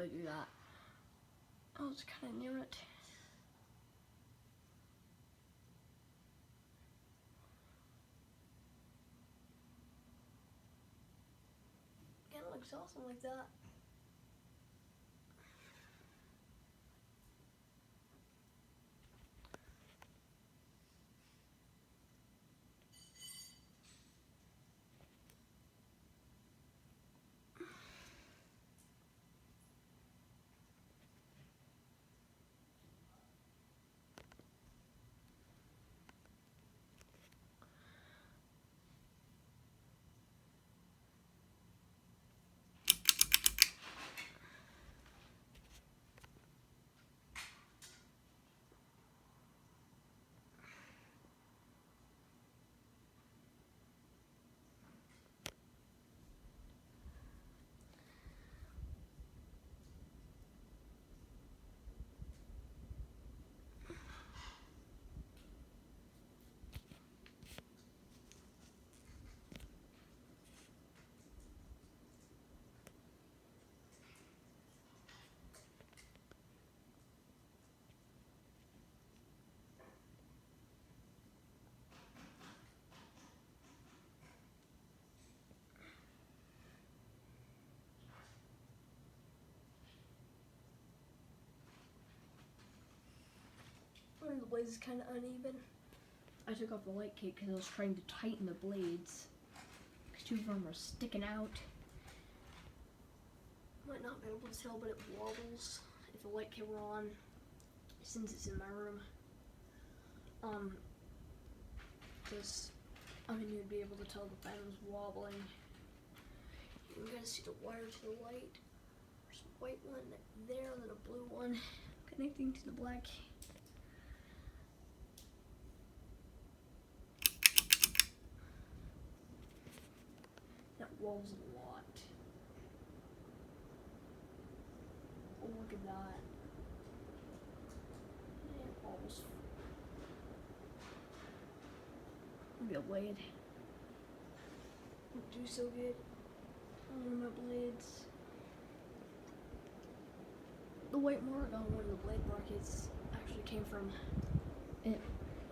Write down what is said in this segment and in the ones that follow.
really do that. I was kind of near it. It looks awesome like that. One of the blades is kind of uneven. I took off the light kit because I was trying to tighten the blades. Because two of them are sticking out. Might not be able to tell, but it wobbles if the light kit were on, since it's in my room. Because, you'd be able to tell the fan was wobbling. You can see the wire to the light. There's a white one there, and then a blue one connecting to the black. That wobbles a lot. Oh, look at that. Yeah, it wobbles. Maybe a blade. Won't do so good on one of my blades. The white mark on one of the blade brackets actually came from it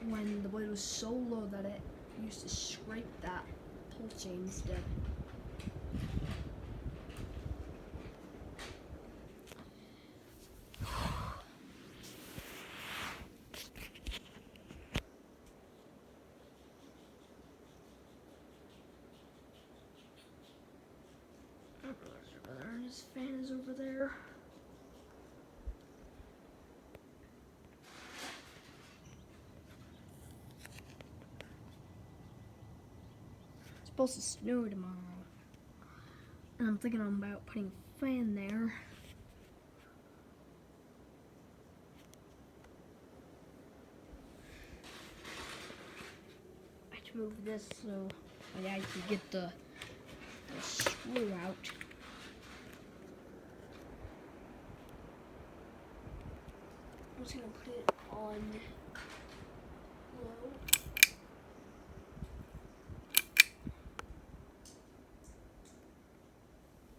when the blade was so low that it used to scrape that pull chain instead. His fan is over there. It's supposed to snow tomorrow. And I'm thinking about putting a fan there. I have to move this so my dad can get the screw out. I'm just gonna put it on